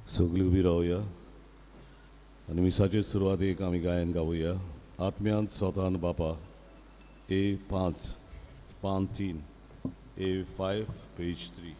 सगळी उभी रावया आणि मिसाची सुरवात एक आम्ही गायन गावूया. आत्म्यांत स्वतान बापा A5 पान 3 A5 पेज 3.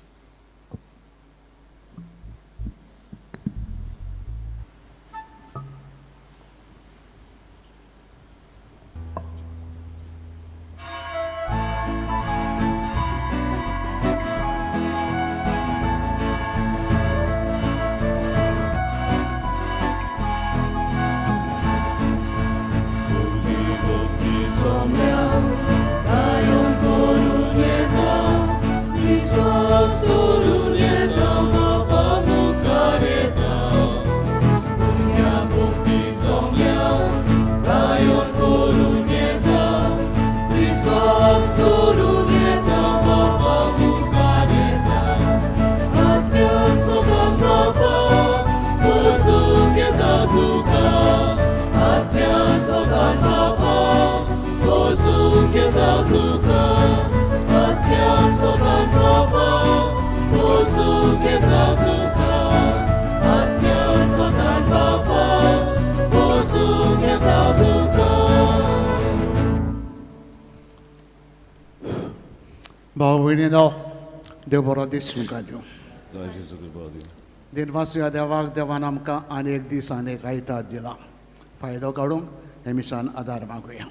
भाऊ भयणीनो, देव बरो दीस तुमकां दिवं. कृपादी दिनवासूया देवाक देवान आमकां आनी एक दीस आनी एक आयतार दिला. फायदो काडूंक हे मिसान आदार मागुया.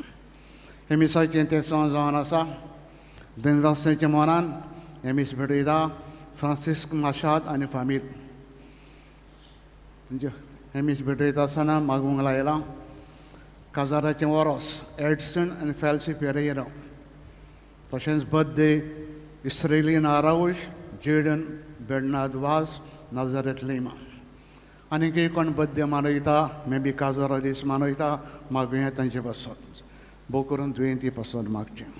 हे मिसाचें तें जावन आसा. दिनवासेच्या मनान हे मीस भेटयता फ्रांसिस्क माशाद आनी फामील. हे मीस भेटयता आसतना मागूंक लायलां काजाराचें वरोस एडसन आनी फेल्सी पेरेरा. तशेंच बर्थडे इस्रेलीन आराऊज जेडन बेडनाद वाज नाजारेथ लिमा. आनी कोण बर्थडे मनयता मे बी काजारा दीस मनयता मागुया तांचे पासून भोव करून दुयेंती पासून मागचें.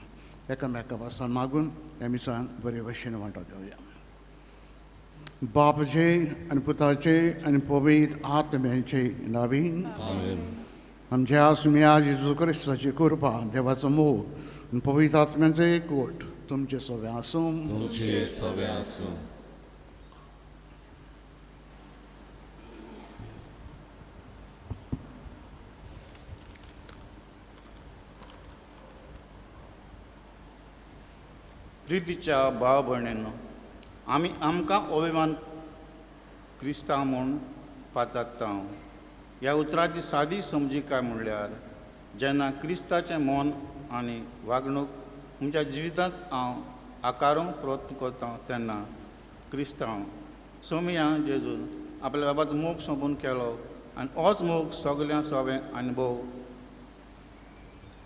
एकामेका पासून मागून हे मिसान बरे भशेन वांटो घेवया. बापचे आनी पुताचे आनी पवित्र आत्म्याचे नांवान आमच्या सुम्या जेजू क्रिस्ताची कृपा देवाचो मोग आनी पवित्र आत्म्याचो एकवट तुमचे सगळे आसूं. प्रितीच्या भाव भयणींनो, आमी आमकां अभिमान क्रिस्तांव म्हूण पाचात्ता. ह्या उतराची सादी समजीकाय म्हणल्यार जेन्ना क्रिस्ताचें मन आनी वागणूक तुमच्या जिवितांत हांव आकारूंक प्रयत्न करता तेन्ना क्रिस्तांव सोमिया जेजून आपल्या बाबाचो मोग सोंपून केलो आनी होच मोग सगळ्यां सवें आनी भोव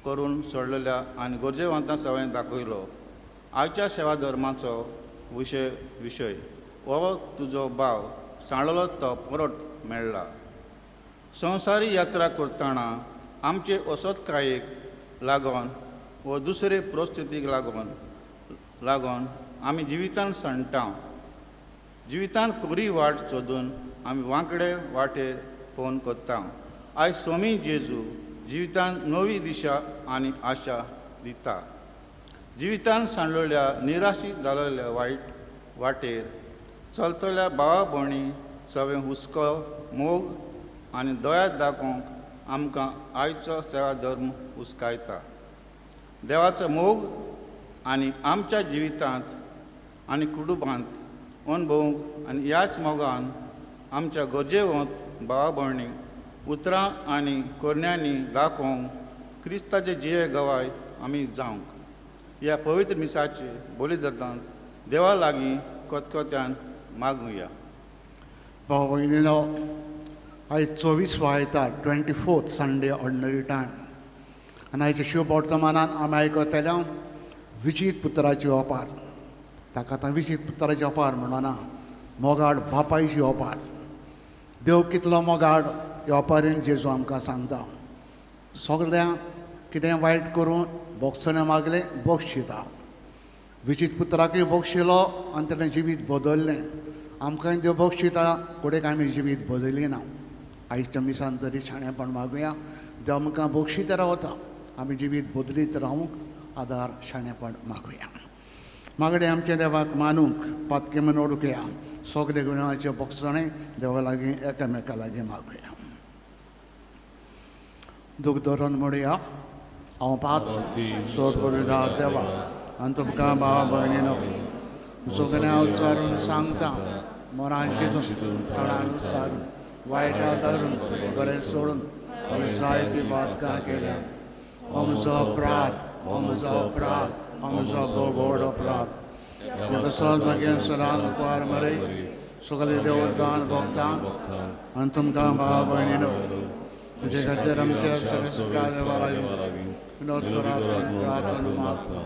करून सोडलेल्या आनी गरजेवंतां सवें दाखयलो. आयच्या सेवा धर्माचो विशय हो तुजो भाव सांडलो तो परत मेळ्ळा. संवसारी यात्रा करतना आमचे असोदकायेक लागून व दुसरे परिस्थितीक लागून आमी जिवितांत सांडटा. जिवितांत खरी वाट सोदून आमी वांकडे वाटेर फोन करता. आयज स्वामी जेजू जिवितांत नवी दिशा आनी आशा दिता. जिवितांत सांडलेल्या निराशीत जालेल्या वायट वाटेर चलतल्या भावा भयणी सवें हुस्को मोग आनी दया दाखोवंक आमकां आयचो सेवा धर्म हुस्कायता. देवाचो मोग आनी आमच्या जिवितांत आनी कुटुंबांत अणभवूंक आनी ह्याच मोगान आमच्या गरजेवंत भावा भयणीक उतरां आनी कोरण्यांनी दाखोवंक क्रिस्ताचे जिये गवाय आमी जावंक ह्या पवित्र मिसाचे बलिदानांत देवा लागीं कोतकोत्यान मागुया. भाव भयणीनो, आयज 24 आयतार 24th संडे ऑर्डिनरी टायम आनी आयच्या शुभ वर्तमानान आमी आयकतल्या विचित पुत्राची ओपार. ताका आतां विचित पुत्राची ओपार म्हणना, मोगाड बापायची ओपार. देव कितलो मोगाड ह्या ओपारीन जेजू आमकां सांगता. सगळ्यांक कितें वायट करून बोगसणे मागलें बोगशिता. विचित पुत्राकूय बोगशिलो आनी ताणें जिवीत बदल्लें. आमकांय देव बोगशिता कोडेक आमी जिवीत बदलली ना. आयच्या मिसान तरी शाणेपण मागुया. देव आमकां बोगशीत रावता. आमी जिवीत बदलीत रावूंक आदार शाणेपण मागुया. मागणे आमचे देवाक मानूंक पातके मनोडूक या सगळे गुणाचे भक्षणे देवा लागीं एकामेका लागीं मागुया. दूख धरून म्हणुया. हांव पात सोड करूं देवा आनी तुमकां भाव भयणीनो सगळ्यांना उच्चारून सांगता मनांची तोंडान सारून वायटा धरून बरें सोडून आमी जायती बातकां केल्या. आमचो अपराध आमचो अपराध आमचो गोड अपराध तसोच मागीर सदांच पार मरे सगळे देवदान भोगतां आनी तुमकां भाव भयणीनो तुजे खातीर आमच्या विनोद करात प्रार्थना मागता.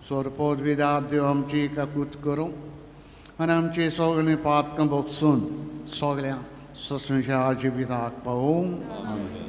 सोरपोत विदात देव आमची काकूत करूं आनी आमची सगळीं पातकां भोगसून सगळ्यांक ससणीच्या जिविताक पावूं. आमीन.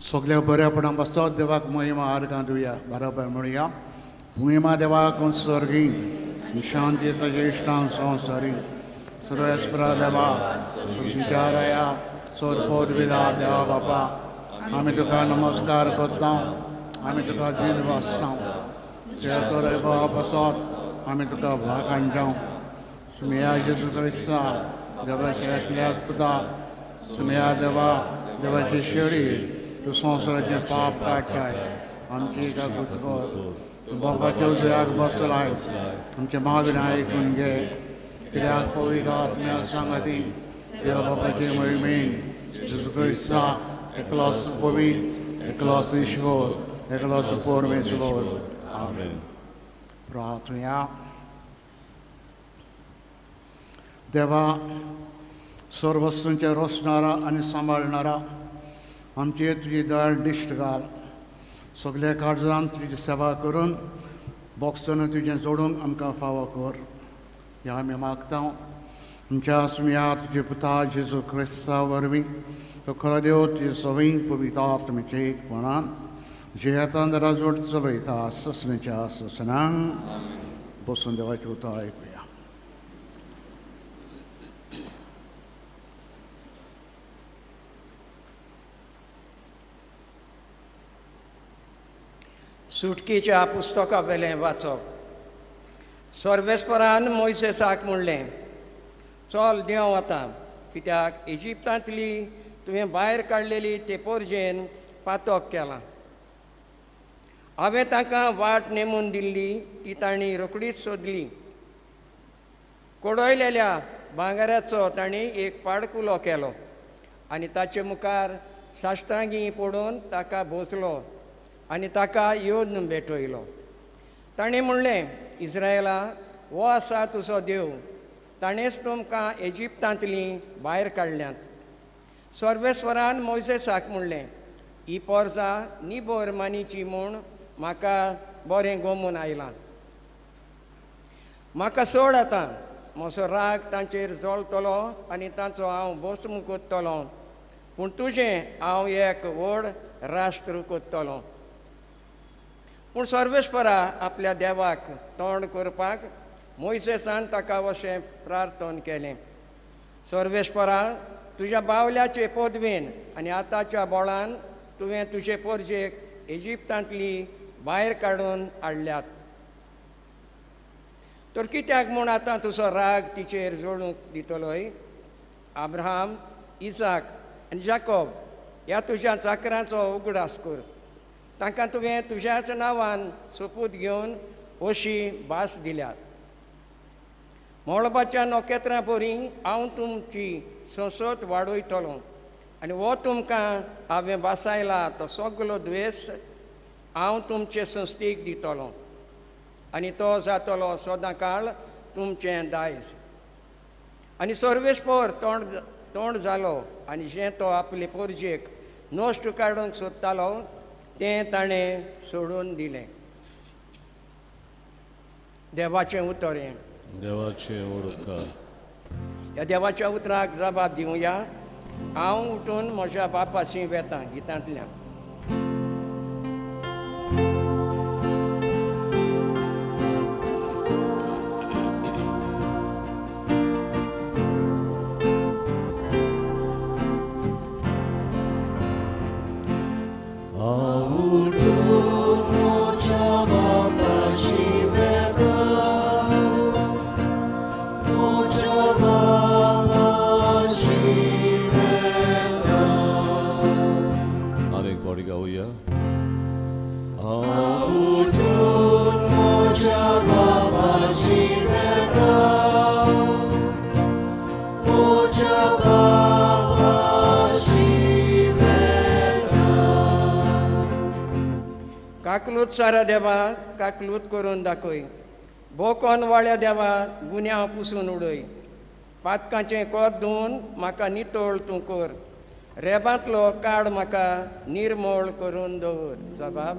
सगळ्या बऱ्यापणां बसत देवाक महिमा आर्गां दिवया. बरोबर म्हणुया. महिमा देवाक सर्गी शांती ताजे इश्टांक संवसारी सर्वेस्परा देवा विचारया सोरपोत विदा देवा बापा आमी तुका नमस्कार करता. आमी तुका दिन वाचता. तर बाबा बसत आमी तुका भाकांडा. सुमया जेजू क्रिस्ता देवाचे एकल्याच पुता सुमया देवा देवाची शेळी तूं संवसाराचें पाप काडटाय. आमची काकूत कर. बापाच्या उजव्याक बसलाय. आमचे मागणें आयकून घे. कित्याक पवित्र आत्म्या सांगाती देव बापाचे मोहिमेन जेजू क्रिस्ता एकलोच पवित्र एकलोच ईश्वर एकलोच परमेश्वर. आमीन. प्रार्थना. देवा सर्व वस्तूंचेर रचणारा आनी सांबाळणारा आमची तुजी दयाळ दिश्ट घाल. सगळ्या काळजांत तुजी सेवा करून भोगसतना तुजें जोडूंक आमकां फावो कर. हें आमी मागता आमच्या सुमया तुजे पुता जेजू क्रिस्ता वरवीं. तो खरो देव तुजे सवयी पवित्र आत्म्याचे एकपणान जे येता राजवट चलयता ससणेच्या ससनांक बसून देवाचें उतर आयकुया. सुटकेच्या पुस्तका वेलें वाचप. सर्वेस्परान मोइसेसाक म्हणलें चल देंव वता कित्याक इजिप्तांतली तुवें भायर काडलेली ते पोरजेन पातोक केलां. हांवें तांकां वाट नेमून दिल्ली ती तांणी रोखडीच सोदली. कोडयलेल्या भांगराचो तांणी एक पाडकुलो केलो आनी ताचे मुखार साश्टांगी पडून ताका भोसलो आनी ताका येवन भेटयलो. ताणें म्हणलें इस्रायला हो आसा तुजो देव. ताणेंच तुमकां इजिप्तांतली भायर काडल्यांत. सर्वेस्वरान मोइसेसाक म्हणलें ही पोरसां निबोर मानीची म्हूण म्हाका बरें गमून आयलां. म्हाका सोड आतां. म्हजो राग तांचेर जळटलो आनी तांचो हांव भस्म कोत्तलों. पूण तुजें हांव एक व्हड राष्ट्र कोत्तलों. पूण सर्वेस्परा आपल्या देवाक तोंड करपाक मोइसेसान ताका अशें प्रार्थन केलें. सर्वेस्परा तुज्या बावल्याचे पदवेन आनी आतांच्या बळान तुवें तुजे पोरजेक इजिप्तांतली भायर काडून हाडल्यात. तर कित्याक म्हूण आतां तुजो राग तिचेर जोडूंक दितलोय. अब्राहम इसाक आनी जाकोब ह्या तुज्या चाकरांचो उगडास कर. तांकां तुवें तुज्याच नांवान सोपूत घेवन अशी भास दिल्यात. मोळपाच्या नोकेत्रां परी हांव तुमची संसत वाडयतलों आनी हो तुमकां हांवें बासायला तो सगलो द्वेस हांव तुमचे संस्थेक दितलों आनी तो जातलो सदां काळ तुमचें दायज. आनी सर्वेस्पर तोंड जालो आनी जें तो आपले पोरजेक नश्ट काडूंक सोदतालो तें ताणें सोडून दिलें. देवाचें उतरें. देवाचे ओडकार. ह्या देवाच्या उतराक जबाब दिवया. हांव उठून म्हज्या बापाची वेतां गितांतल्यान. अनेक पावटी गावया. काकलूत सारा देवा काकलूत करून दाखय. बोकोन वाळ्या देवा गुन्या पुसून उडय. पातकाचें कोत धुवन म्हाका नितळ तूं कर. रेबांतलो काड म्हाका निर्मळ करून दवर. जबाब.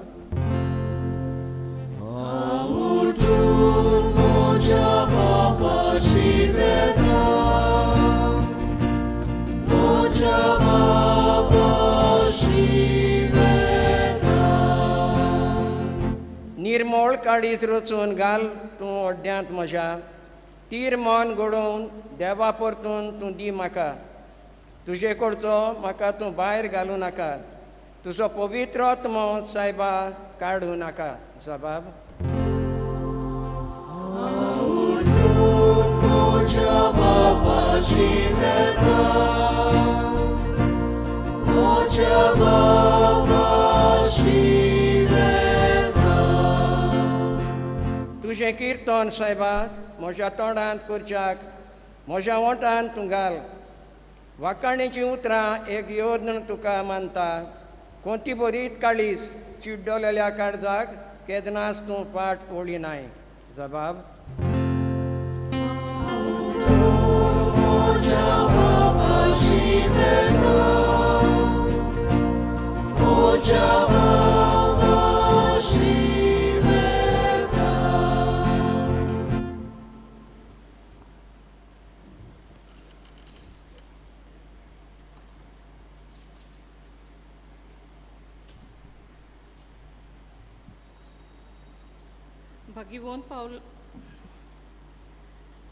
निर्मळ काडीच रचून घाल तूं ओड्ड्यांत म्हज्या. तीर मन घडोवन देवा परतून तूं दी म्हाका. तुजे कडचो म्हाका तूं भायर घालूं नाका. तुजो पवित्र आत्मो सायबा काडूं नाका. जबाब. तुजें किर्तन सायबा म्हज्या तोंडांत करच्याक म्हज्या ओंठांत तूं घाल. वाकाणेची उतरां एक योद्न तुका मानता. कोणती बरीत काळीस चिड्डलेल्या काळजाक केदनाच तूं पाट ओळिनाय. जबाब.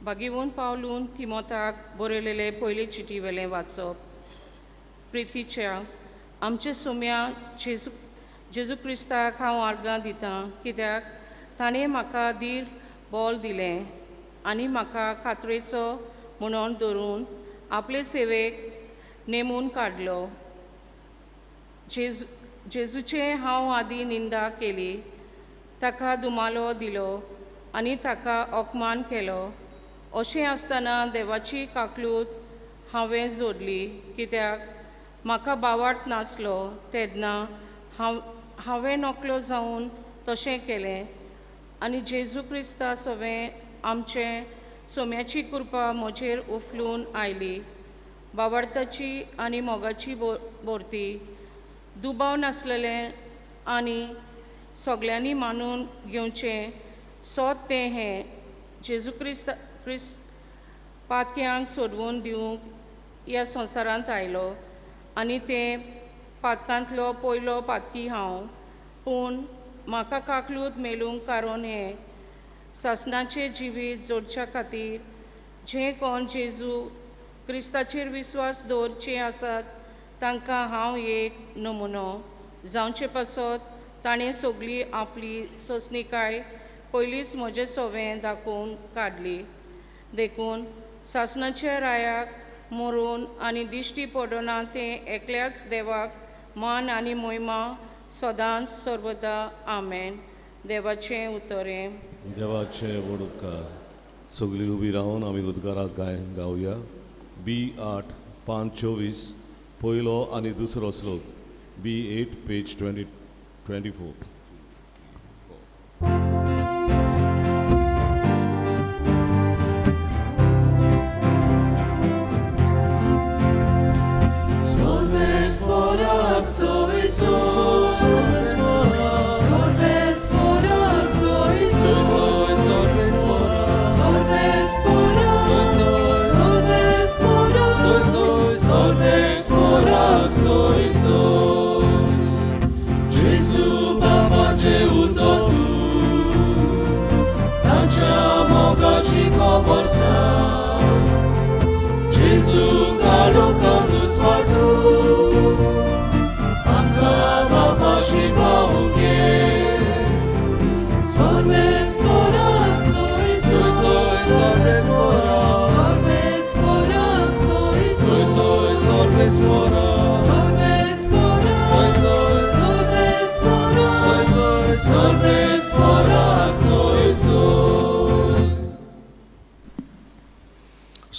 भागिवून पावलून तिमोथाक बरयलेले पयले चिटी वेलें वाचप. प्रितीच्या आमचे सोम्या जेजू क्रिस्ताक हांव आर्गां दितां, कित्याक ताणें म्हाका धीर बोल दिलें आनी म्हाका खात्रेचो म्हणून धरून आपले सेवेक नेमून काडलो. जेजूचे हांव आदीं निंदा केली, ताका दुमालो दिलो आनी ताका अपमान केलो. अशें आसतना देवाची काकलूत हांवें जोडली, कित्याक म्हाका बावार्थ नासलो तेन्ना हांवें नकलो जावन तशें केलें. आनी जेजू क्रिस्ता सोवें आमचे सोम्याची कृपा म्हजेर उफलून आयली. बावार्थाची आनी मोगाची बोरती दुबाव नासलेलें आनी सगळ्यांनी मानून घेवचें सोद तें हें जेजू क्रिस्त पातक्यांक सोडवून दिवंक ह्या संवसारांत आयलो आनी तें पातकांतलो पयलो पातकी हांव. पूण म्हाका काकलूत मेलूंक कारण हें सासणाचें जिवीत जोडच्या खातीर जे कोण जेजू क्रिस्ताचेर विस्वास दवरचे आसात तांकां हांव एक नमुनो जावचे पासत ताणें सगळी आपली सोंसणीकाय पयलींच म्हजे सोवें दाखोवन काडली. देखून सासणाच्या रायाक मरून आनी दिश्टी पडना तें एकल्याच देवाक मान आनी महिमा सदांच सर्वदा. आमेन. देवाचें उतरें. देवाचे ओडकार. सगळीं उबी रावन आमी उद्गाराक गावया. B8 5:24 पयलो आनी दुसरो श्लोक. B8 page 24.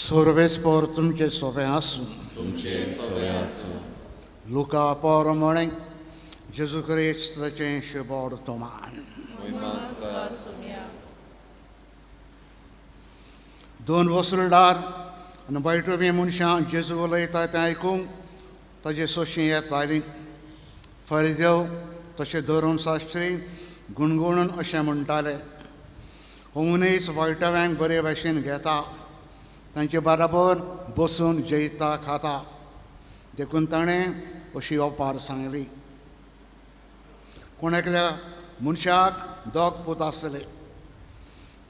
Sorvespor तुमचे सोबे आसूं. Luca por morning, Gesù Cristo ce șebor toman. दोन वसुलदार आनी वायटवी मनशां जेजू उलयता तें आयकूंक ताजे सोशी येतालीं. फरिजेव तशें धरून शास्त्री गुणगुणून अशें म्हणटाले, हो मनीस वायटव्यांक बरे भाशेन घेता, तांचे बराबर बसून जेयता खाता. देखून ताणें अशी ओपार सांगली. कोणाकल्या मनशाक दोग पूत आसले.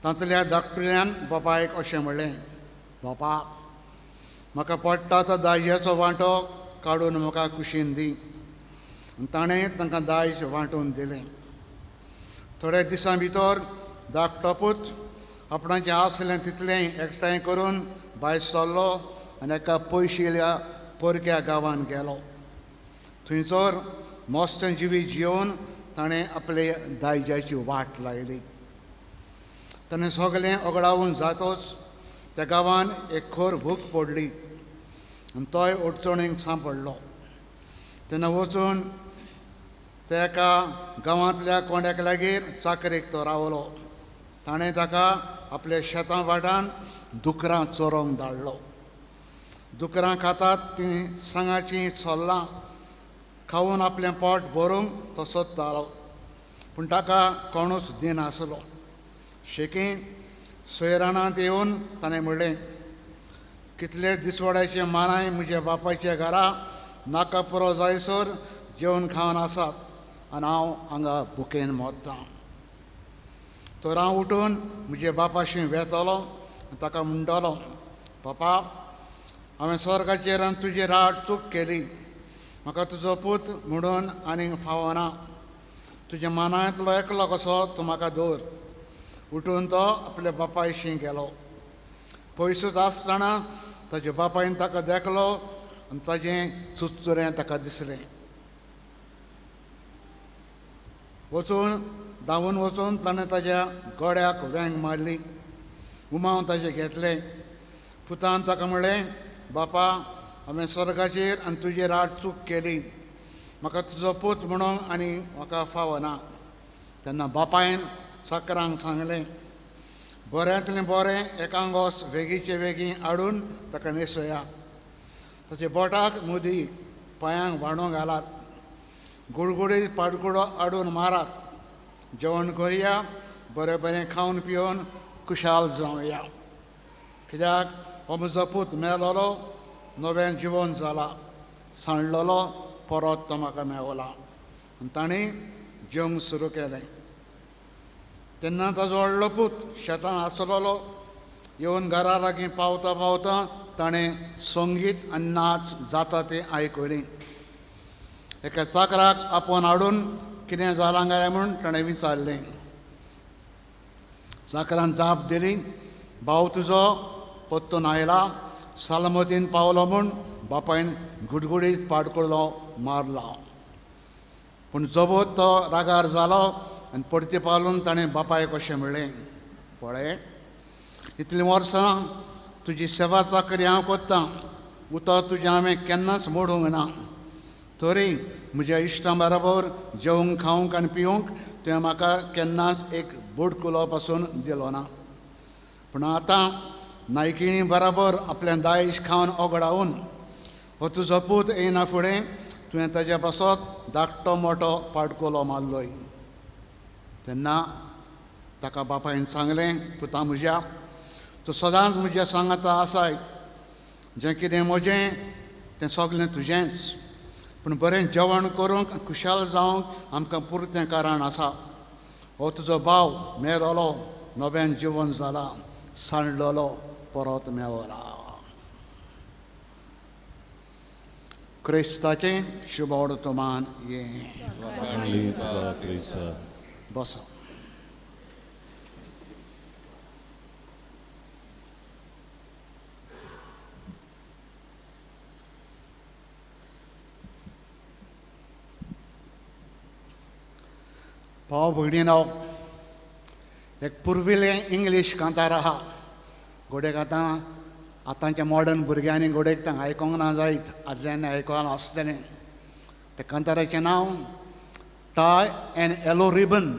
तांतल्या धाकटुल्यान बापायक अशें म्हणलें, बापा, म्हाका पडटा तो दायजाचो वांटो काडून म्हाका कुशीन दी. ताणें तांकां दायज वांटून दिलें. थोड्या दिसां भितर धाकटो पूत आपणाचें आसलें तितलें एकठांय करून भायर सरलो आनी एका पयशिल्ल्या परक्या गांवांत गेलो. थंयसर मस्त जिवी जिवन ताणें आपले दायजाची वाट लायली. ताणें सगलें ओगडावून जातच त्या गांवांत एक खोर भूक पडली आनी तोय अडचणीक सांपडलो. तेन्ना वचून त्या एका गांवांतल्या कोंड्याक लागीर चाकरेक तो रावलो. ताणें ताका आपल्या शेतां वाटान दुकरां चोरोंक धाडलो. दुकरां खातात तीं सांगाचीं चोल्लां खावून आपलें पोट भरूंक तो सोदतालो, पूण ताका कोणूच दिनासलो. शेकी सोयरानांत येवन ताणें म्हणलें, कितले दिसवड्याचे मानाय म्हज्या बापायच्या घरा नाका पुरो जायसर जेवण खावन आसात आनी हांव हांगा भुकेन मरतां. तो हांव उठून म्हज्या बापाशी वेतलो आनी ताका म्हणटलो, बापा, हांवें स्वर्गाचेर आनी तुजी राट चूक केली. म्हाका तुजो पूत म्हणून आनीक फावना. तुज्या मानांतलो एकलो कसो तूं म्हाका दवर. उठून तो आपल्या बापायशी गेलो. पयसूच आसतना ताच्या बापायन ताका देखलो आनी ताजें चुचुरें ताका दिसलें. धांवून वचून ताणें ताज्या गोड्याक वेंग मारली. उमावन ताजें घेतलें. पुतान ताका म्हणलें, बापा, हांवें स्वर्गाचेर आनी तुजी राट चूक केली. म्हाका तुजो पूत म्हणून आनी म्हाका फावना. तेन्ना बापायन साकरांक सांगलें, बऱ्यांतलें बरें एकांगोस वेगीचे वेगीं हाडून ताका न्हेसया. ताच्या बोटाक मुदी, पांयांक वांडो घालात. गुडगुडीत पाडकुडो हाडून मारात. जेवण करुया, बरें बरें खावन पिवन खुशाल जावया. कित्याक हो म्हजो पूत मेलोलो, नवें जिवन जालां. सांडलोलो, परत तो म्हाका मेवला. आनी ताणें जेवंक सुरू केलें. तेन्ना ताजो व्हडलो पूत शेतान आसलोलो येवन घरा लागीं पावता पावता ताणें संगीत आनी नाच जाता तें आयकलीं. एका चाकराक आपोवन हाडून कितें जालां काय म्हूण ताणें विचारलें. चाकरान जाप दिली, भाव तुजो परतून आयला, सालमतीन पावलो म्हूण बापायन गुडगुडीत पाडकुडलो मारला. पूण जबोत तो रागार जालो आनी परती पावून ताणें बापायक अशें म्हणलें, पळय, इतलीं वर्सां तुजी सेवा चाकरी हांव कोत्तां, उतर तुजें हांवें केन्नाच मोडूंक ना. तरी म्हज्या इश्टां बरोबर जेवंक खावंक आनी पिवंक तुवें म्हाका केन्नाच एक बुडकुलो पासून दिलो ना. पूण आतां नायकिणी बराबर आपलें दायज खावन ओगडावून हो तुजो पूत येना फुडें तुवें ताच्या पासत धाकटो मोठो पाडकुलो मारलोय. तेन्ना ताका बापायन सांगलें, पुता म्हज्या, तूं सदांच म्हज्या सांगाता आसाय. जें कितें म्हजें तें सगलें तुजेंच. पूण बरें जेवण करूंक खुशाल जावंक आमकां पुरतें कारण आसा. हो तुजो भाव मेलोलो, नवें जिवन जालां. सांडलोलो, परत मेवला. क्रिस्ताचें शुभ वर्तमान ये. बसा. भाव भयणीनो, एक पुर्विलें इंग्लीश कांतार आहा गोडेक आतांच्या मॉडर्न भुरग्यांनी गोडेक तांकां आयकोंक ना जायत, आदल्यांनी आयकोना आसतलें. त्या कांताराचें नांव tie an yellow ribbon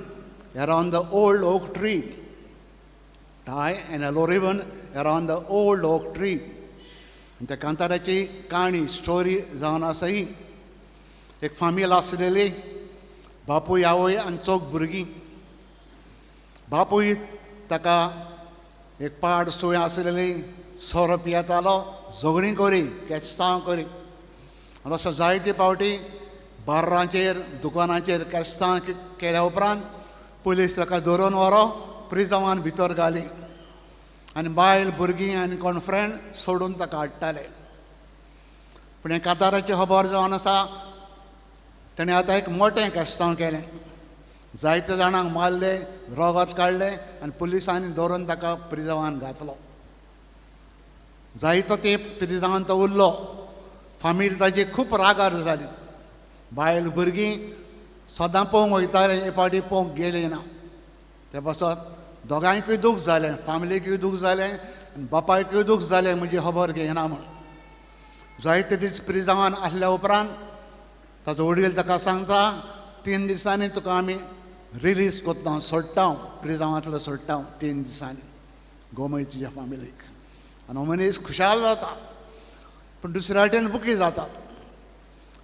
around the old oak tree. Tie an yellow ribbon around the old oak tree. आनी त्या कांताराची काणी स्टोरी जावन आसा ही. एक फामील आसलेली, बापूय आवय आनी चौग भुरगीं. बापूय ताका एक पाड सोय आसलेली, सोरो पियेतालो, झगडीं करी, केस्तांव करी. आनी असो जायते फावटी बार्रांचेर दुकानाचेर केस्तां केल्या उपरांत पुलीस ताका धरून व्हरो प्रिजवान भितर घाली. आनी बायल भुरगीं आनी कोण फ्रेंड सोडून ताका हाडटाले. पूण हे कांताराची खबर जावन आसा, ताणें आतां एक मोटें केस्तांव केलें. जायते जाणांक मारले, रोगत काडले आनी पुलिसांनी धरून ताका प्रिजवान घातलो. जायतो तेंप प्रिजवान तो उरलो. फामील ताजी खूब रागार जाली. बायल भुरगीं सदां पळोवंक वयताले, हे फावटी पळोवंक गेली ना. ते पासत दोगांयकूय दूख जालें, फामिलीकूय दूख जालें आनी बापायकूय दूख जालें म्हजी खबर घेयना म्हूण. जायते दीस प्रिजवान आसल्या उपरांत ताचो वडील ताका सांगता, 3 दिसांनी तुका आमी रिलीज कोत्ता, सोडटा, प्रिजवांतलो सोडटा 3 दिसांनी, गोमय तुज्या फामिलीक. आनी हो मनीस खुशाल जाता. पूण दुसऱ्या वटेन बुकी जाता.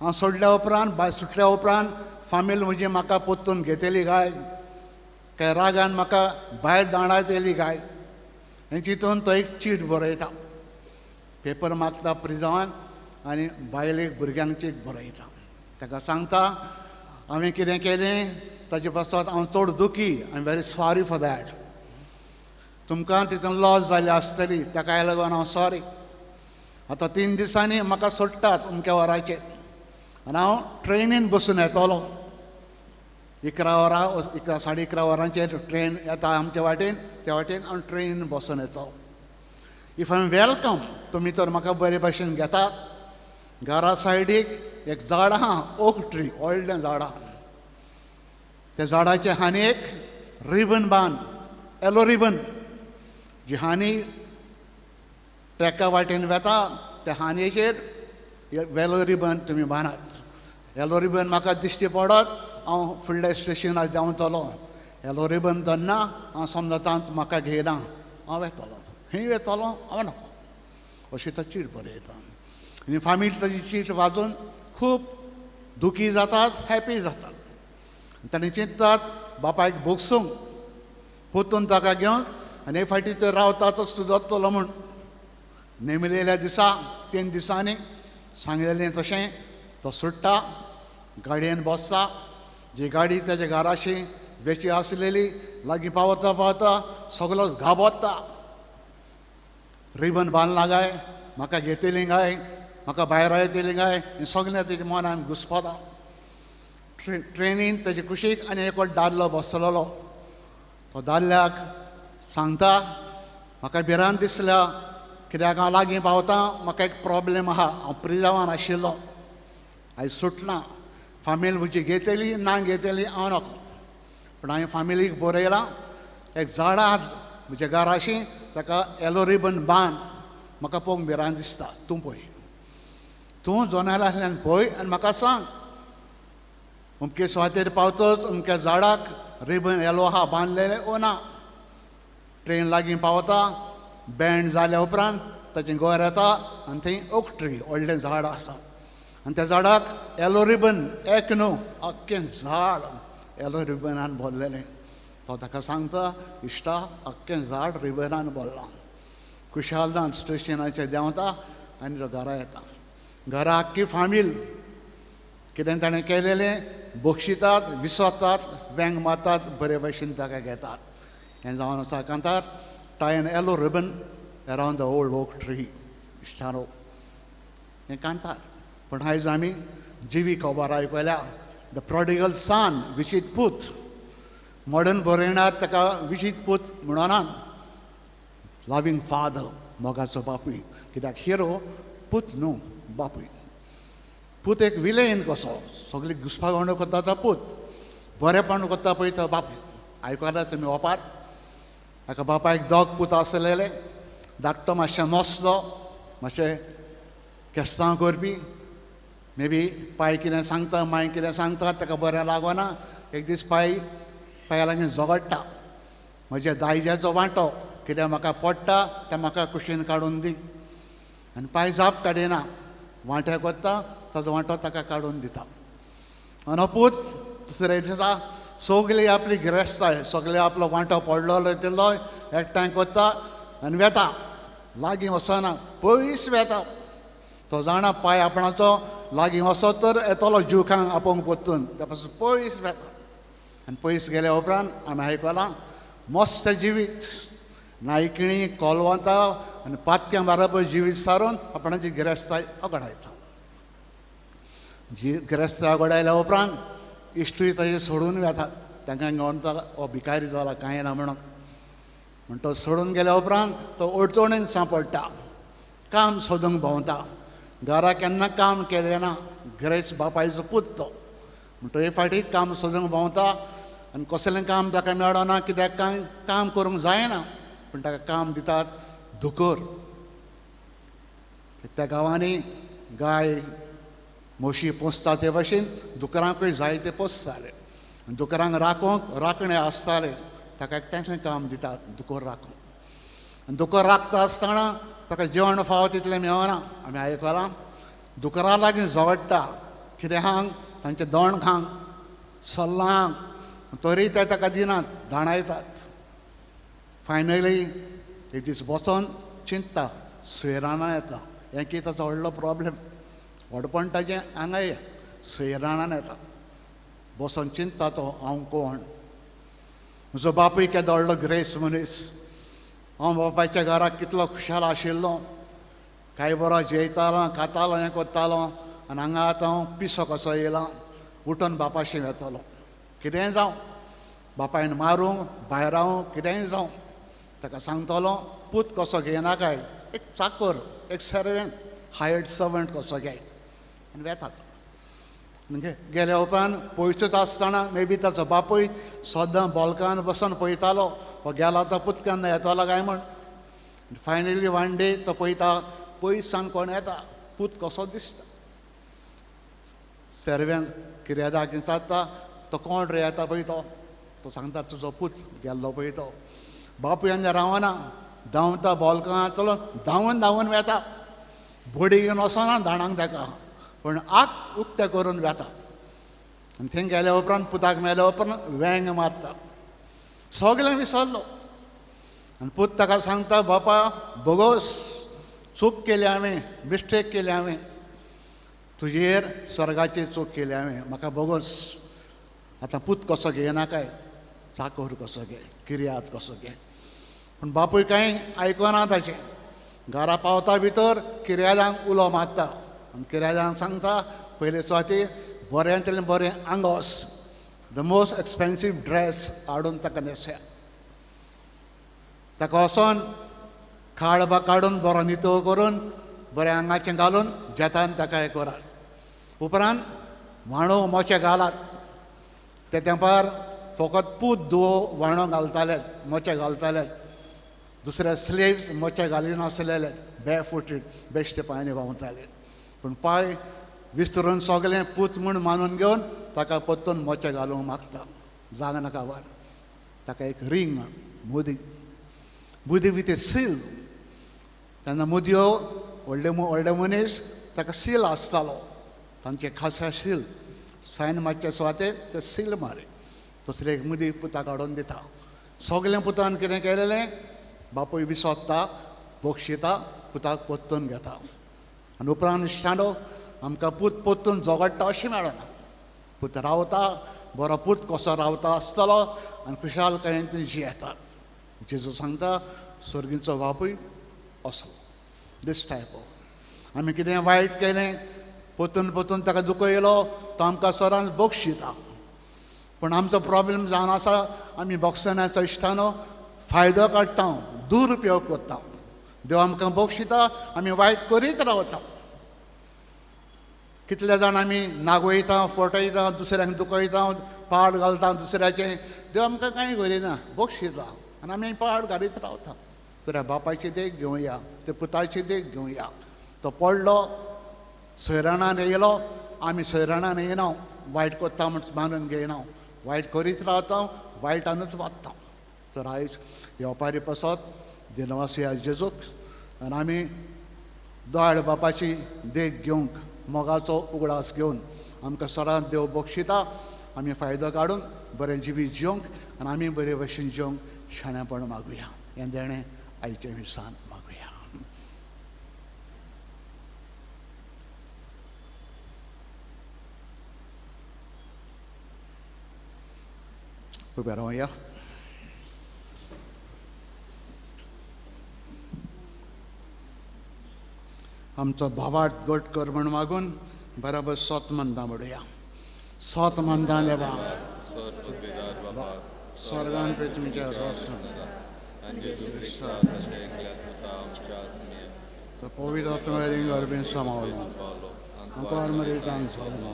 हांव सोडल्या उपरांत, भायर सुटल्या उपरांत फामील म्हजी म्हाका पोत्तून घेतली काय, काय रागान म्हाका भायर दांडायतली काय, हें चिंतून तो एक चीट बरयता. पेपर मागता प्रिजवान आनी बायलेक भुरग्यांक चीट बरयता. ताका सांगता, हांवें कितें केलें ताचे पासत हांव चड दुखी, I am very sorry for that. तुमकां तितून लॉस जाली आसतली, ताकाय लागून हांव सॉरी. आतां 3 दिसांनी म्हाका सोडटात अमक्या वराचेर आनी हांव ट्रेनीन बसून येतलो. 11 वरां, 11:30 वरांचेर ट्रेन येता आमचे वाटेन, त्या वाटेन हांव ट्रेनीन बसून येतलो. इफ आय एम वेलकम, तुमी तर म्हाका बरे भशेन घेतात. घरा सायडीक एक झाड आहा, ओक ट्री, व्हडलें झाड आहा. त्या झाडाचे हानेक रिबन बांद, येलो रिबन. जी हानी ट्रॅका वाटेन वता, त्या हानेचेर येलो रिबन तुमी बांदात. येलो रिबन म्हाका दिश्टी पडत, हांव फुडल्या स्टेशनार देंवतलो. येलो रिबन धरना, हांव समजतांत म्हाका घेयना, हांव येतलो. खंय येतलो, हांव नको. अशी तो चीट बरयता. आनी फामील ताची चीट वाचून खूब दुखी जातात, हॅपी जातात. ताणीं चिंततात बापायक भोगसूंक, पोतून ताका घेवन आनी हे फावटी तो रावताचोच सुदरतलो म्हूण. नेमिल्ल्या दिसा 3 दिसांनी सांगलेलें तशें तो सुट्टा, गाडयेन बसता. जी गाडी ताच्या घराशी वेची आसलेली लागीं पावता पावता सगळोच घाबरता. रिबन बांदला काय, म्हाका घेतली काय, म्हाका भायर येतली काय, हें सगळें ताच्या मनान घुसपता. ट्रेनीन ताचे कुशीक आनी एक दादलो बसलेलो. तो दादल्याक सांगता, म्हाका भिरांत दिसल्या, कित्याक हांव लागीं पावता, म्हाका एक प्रॉब्लेम आहा. हांव प्रिजवान आशिल्लो, आयज सुटना. फामील म्हजी घेतली ना घेतली हांव नको. पूण हांवें फामिलीक बरयलां, एक झाड आहा म्हज्या घराशी, ताका येलो रिबन बांद. म्हाका पळोवंक भिरांत दिसता, तूं पळय. तूं जोनेलांतल्यान पळय आनी म्हाका सांग. अमके सुवातेर पावतच अमक्या झाडाक रिबन येलो आहा बांदलेलें ओ ना. ट्रेन लागीं पावता, बँड जाल्या उपरांत ताचें घर येता आनी थंय ओक ट्री, व्हडलें झाड आसा. आनी त्या झाडाक येलो रिबन एक न्हू, आख्खें झाड येलो रिबनान भरलेलें. तो ताका सांगता, इश्टा, आख्खें झाड रिबनान भरलां. खुशाल जावन स्टेशनाचेर देंवता आनी तो घरा येता. घरा आख्खी फामील कितें ताणें केलेलें बक्षितात, विसरतात, व्यंग मारतात, बरे भशेन ताका घेतात. हें जावन आसा कांतार tie an yellow ribbon around the old oak tree. इश्टानो, हें कांतार. पूण आयज आमी जिवी खबर आयकल्या. द प्रॉडिगल सन, विशीत पूत. मॉडर्न बरयणार ताका विशीत पूत म्हणनात, लवींग फादर, मोगाचो बापूय. कित्याक हिरो पूत न्हू, बापूय. पूत एक विलेन कसो, सगळी घुसपागोंड कोता तो पूत. बरेपण करता पळय तो बाप आयकला तुमी ओपार ताका बापायक दोग पूत आसलेले धाकटो मातशें मोसलो मातशें केस्तां करपी मे बी पाय कितें सांगता माय कितें सांगता ताका बरें लागना एक दीस पांया लागीं झगडटा म्हज्या दायजाचो वांटो कितें म्हाका पडटा तें म्हाका कुशीन काडून दी आनी पांय जाप काडिना वांटे कोत्ता ताजो वांटो ताका काडून दिता आनी हो पूत दुसरे दिसा सगळीं आपली गिरेस्ताय सगळे आपलो वांटो पडलेलो तिल्लो एकठांय कोत्ता आनी वेता लागीं वचना पयस वेता तो जाणा पांय आपणाचो लागीं वचत तर येतलो जुखांक आपोवंक पोत्तून त्या पासून पयस वेता आनी पयस गेल्या उपरांत आमी आयकलां मस्त जिवीत नायकिणी कोलवंतां आनी पातक्यां बरोबर जिवीत सारून आपणाची गिरेस्ताय ओगडायता गिरेस्ताय ओगडायल्या उपरांत इश्टूय ताजे सोडून वेतात तांकां घेवन हो भिकारी जाला कांय ना म्हणून तो सोडून गेल्या उपरांत तो अडचणीन सांपडटा काम सोदूंक भोंवता घरा केन्ना काम केलें ना गिरेस्त बापायचो पूत तो म्हणटो हे फाटी काम सोदूंक भोंवता आनी कसलें काम ताका मेळना कित्याक काम करूंक जायना पूण ताका काम दितात दुकर त्या गांवांनी गाय म्हशी पोसता ते भाशेन दुकरांकूय जायते पोसताले आनी दुकरांक राखणे आसताले ताका एकट्याचें काम दितात दुकर राखूंक आनी दुकर राखता आसतना ताका जेवण फावो तितलें मेळना आमी आयकलां दुकरा लागीं झगडटा कितें हांग तांचें दोण खांक सल्लांक तरी ते ताका दिनात धाणायतात फायनली एक दीस बसोन चिंतता सुयराना येता हें की ताचो व्हडलो प्रॉब्लेम व्हडपण ताजें हांगा सुयरानान येता बसोन चिंतता तो हांव कोण म्हजो बापूय केदो व्हडलो ग्रेस मनीस हांव बापायच्या घराक कितलो खुशाल आशिल्लो कांय बरो जेयतालो खातालो हें कोत्तालो आनी हांगा आतां हांव पिसो कसो येयला उठून बापाशी येतलो कितेंय जावं बापायन मारूं भायर रावूं कितेंय जावं ताका सांगतलो पूत कसो घेयनाकाय एक चाकर एक सर्वेंट हायर्ड सर्वंट कसो घे आनी वेतात गेल्या उपरांत पयसूच आसतना मे बी ताचो बापूय सद्दां बॉल्कान बसून पळयतालो हो गेला तो पूत केन्ना येतलो काय म्हण फायनली वन डे तो पळयता पयसान कोण येता पूत कसो दिसता सर्वेंट किरेदाक विचारता तो कोण रे येता पळय तो सांगता तुजो पूत गेल्लो पळय तो बापूय आनी रावना धांवता बॉल्कां चलो धांवन वेता बडी घेवन वचना धाडांक ताका पूण आत उक्तें करून वेता आनी थंय गेल्या उपरांत पुताक मेल्या उपरांत वेंग मारता सगळें विसरलो आनी पूत ताका सांगता बापा बोगोस चूक केली हांवें मिस्टेक केली हांवें तुजेर स्वर्गाची चूक केली हांवें म्हाका बोगोस आतां पूत कसो घेयना काय चाकर कसो घे किर्यात कसो घे पूण बापूय कांय आयकना ताचें घरा पावता भितर किर्यादांक उलो मारता आनी किर्यादांक सांगता पयले स्वाती बऱ्यांतलें बरें आंगोस द मोस्ट एक्सपेन्सीव ड्रेस हाडून ताका न्हेसया ताका वचोन खाड काडून बरो नितळ करून बरें आंगाचें घालून जेतान ताका हें करात उपरांत व्हाणो मोचे घालात त्या तेंपार फकत पूत धुवो व्हाणो घालताले मोचे घालताले दुसरे स्लेव्स मोचे घालिनासलेले बेफुटीड बेश्टे पांयांनी भोंवताले पूण पांय विसरून सगळें पूत म्हूण मानून घेवन ताका परतून मोचे घालूंक मागता जागनाका वर ताका एक रिंग मुदी विथ ए सील तेन्ना मुदयो व्हडले मनीस ताका सील आसतालो तांचे खासा सील सायन मातचे सुवातेर ते सील मारी दुसरे मुदी पुताक हाडून दिता सगळें पुतान कितें केलेलें बापूय विसोत्ता बोक्षिता पुताक पोत्तून घेता आनी उपरांत इश्टांडो आमकां पूत पोत्तून झगडटा अशें मेळना पूत रावता बरो पूत कसो रावता आसतलो आनी खुशालकायेन ती जियेतात जेजू सांगता स्वर्गीचो बापूय असो दिस टायप ऑफ आमी कितें वायट केलें पोत्तून ताका दुखो येयलो तो आमकां सदांच बोक्षिता पूण आमचो प्रॉब्लेम जावन आसा आमी बक्षनाचो इश्टानो फायदो काडटा दुरुपयोग करता देव आमकां बोक्षिता आमी वायट करीत रावता कितले जाण आमी नागवयता फटयता दुसऱ्यांक दुखयता पाड घालता दुसऱ्याचें देव आमकां कांय करिना बक्षिता आनी आमी पाड घालीत रावता तर बापाची देख घेवया ते पुताची देख घेवया तो पडलो सैराणान येयलो आमी सैराणान येना वायट कोत्ता म्हण मानून घेयना वायट करीत रावता वायटानूच वागता तर आयज येवपारी पासत दिनवासी आज जेजूक आनी आमी दोळ बापाची देख घेवंक मोगाचो उगडास घेवन आमकां सदांच देव बक्षिता आमी फायदो काडून बरें जिवीत जिवंक आनी आमी बरे भशेन जिवंक शाण्यापण मागुया हें देणें आयचे मिसान मागुया उबे रावया आमचो भावार्थ घट कर म्हण मागून बराबर सोत मंदां म्हणुया सोत मंदां लेवा स्वर्गान पे तुमच्या तो पवित्र आत्म्यान गरबेन समावलो आमकां मरितान सोलो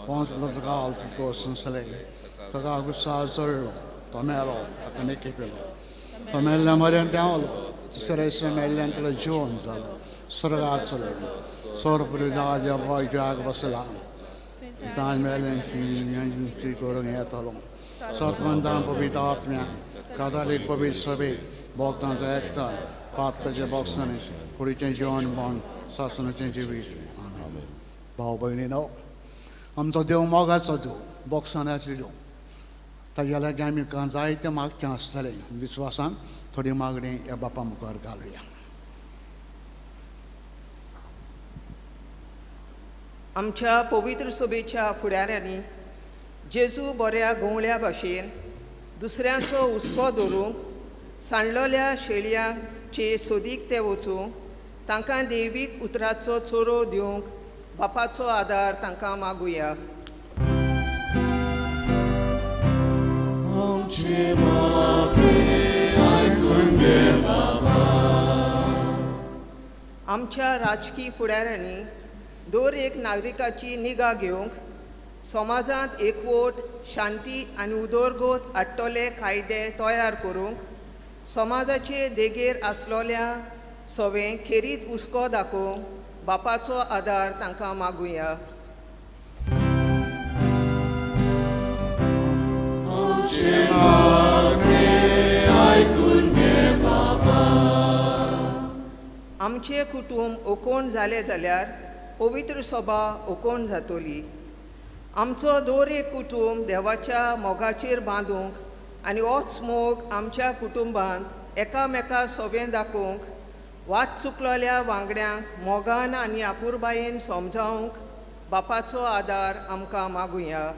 पांच ब्लदगाल कोसन सले ताका गुस्सा चडलो तो मेलो ताका नेके पेलो तो मेल्ल्या मरेन देंवलो दुसऱ्या दिसा मेल्ल्यान ताका जिवन जालो स्वर्गात चलो सोरपुरीदाद जाग बसला तान मेल्यांची करून येतलो सतमंदां पवित्र आत्म्यान कातालीक पवित्र सभेक भोगतांचो एकता पात्राचे भोगसणे फुडेचें जिवन बावन सासणाचें जिवीत भाव भयणीनो आमचो देव मोगाचो देव भोगसण्याचो देव ताच्या लागीं आमी जायतें मागचें आसतलें विस्वासान थोडी मागणी ह्या बापा मुखार घालुया आमच्या पवित्र सभेच्या फुडाऱ्यांनी जेजू बऱ्या घोवळ्या भाशेन दुसऱ्यांचो हुस्को धरूंक सांडलोल्या शेळयांचे सोदीक ते वचूंक तांकां दैवीक उतराचो चोरो दिवंक बापाचो आदार तांकां मागुया आमच्या राजकीय फुडाऱ्यांनी दर एक नागरिकाची निगा घेवंक समाजांत एकवट शांती आनी उदरगत हाडटले कायदे तयार करूंक समाजाचे देगेर आसलोल्या सवें खेरीत हुस्को दाखोवंक बापाचो आदार तांकां मागुया आमचे कुटुंब ओकोण जाले जाल्यार पवित्र सभा ओकोण जातली आमचो दर एक कुटुंब देवाच्या मोगाचेर बांदूंक आनी होच मोग आमच्या कुटुंबांत एकामेका सभेन दाखोवंक वाद चुकलोल्या वांगड्यांक मोगान आनी आपुरबायेन समजावंक बापाचो आदार आमकां मागुया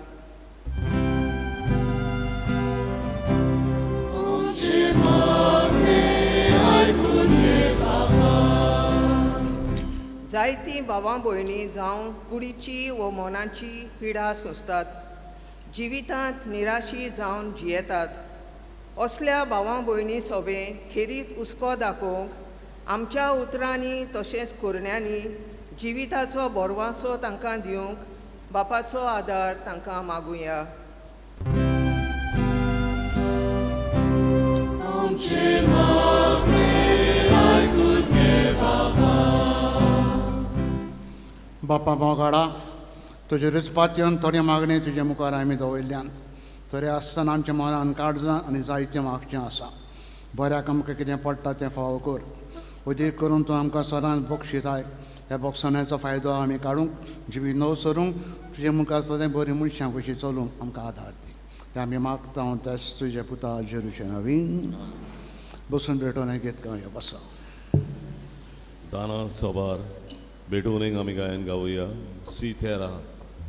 जायतीं भावां भयणी जावं कुडीची व मनाची पिडा सोंसतात जिवितांत निराशी जावन जियेतात असल्या भावां भयणी सभे खेरीत हुस्को दाखोवंक आमच्या उतरांनी तशेंच कुरण्यांनी जिविताचो बोरवासो तांकां दिवंक बापाचो आदार तांकां मागुया बापा मोगाडा तुजे रिचपातयेवन थोडी मागणी तुजे मुखार आमी दवरल्यान तरी आसतना आमच्या मनान काळजां आनी जायतें मागचें आसा बऱ्याक आमकां कितें पडटा तें फावो कर उदीक करून तूं आमकां सदांच बक्षिताय ह्या बक्षणाचो फायदो आमी काडूंक जिवी नव सरूंक तुजे मुखार सदां बरी मनशां कशी चलूंक आमकां आदार दी हें आमी मागता तेच तुजे पुता जेरूचे नवीन बसून भेटून हें गीत गावया बसा दाना सोबार बेटून आमी गायन गावया C13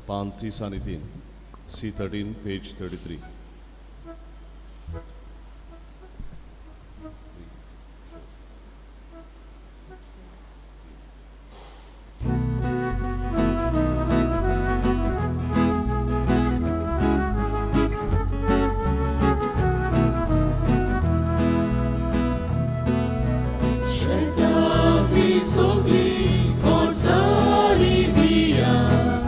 पान 30 आनी 3 C13 page 33 Scelta di sopli con sali via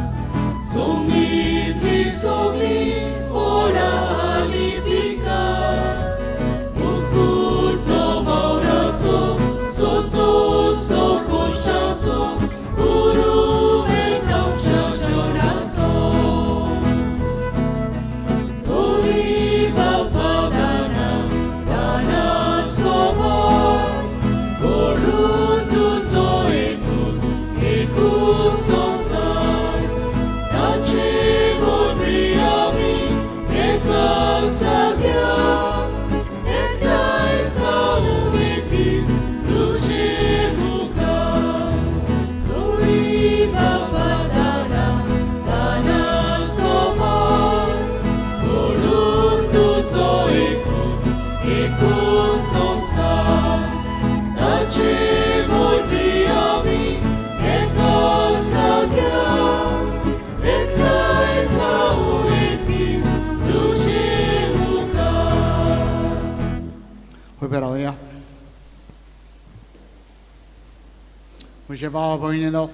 म्हजे भाव भयणीनो,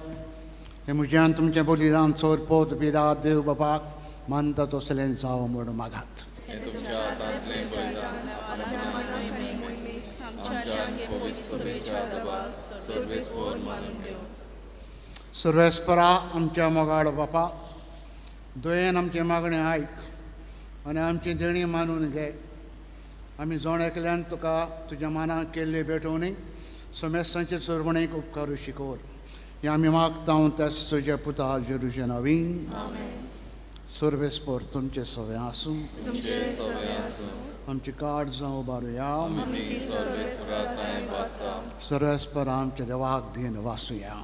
हे म्हज्यान तुमचें बलिदान चोर पोत पिदा देव बापाक मानता तसलें जावं म्हूण मागात. सर्वेस्परा आमच्या मोगाळ बापा, दोयेन आमचें मागणें आयक आनी आमची देणी मानून घे. आमी जोण एकल्यान तुका तुज्या मानाक केल्ले भेटोवणी समेस्तांचे चोरवणेक उपकार शिकोर. हे आमी मागता त्याच तुज्या पुता जेरुचे नवीन. सर्वेस्पर तुमचे सवे आसूं. आमची काड जावं बारुया. सर्वेस्पर आमच्या देवाक दिन वासुया.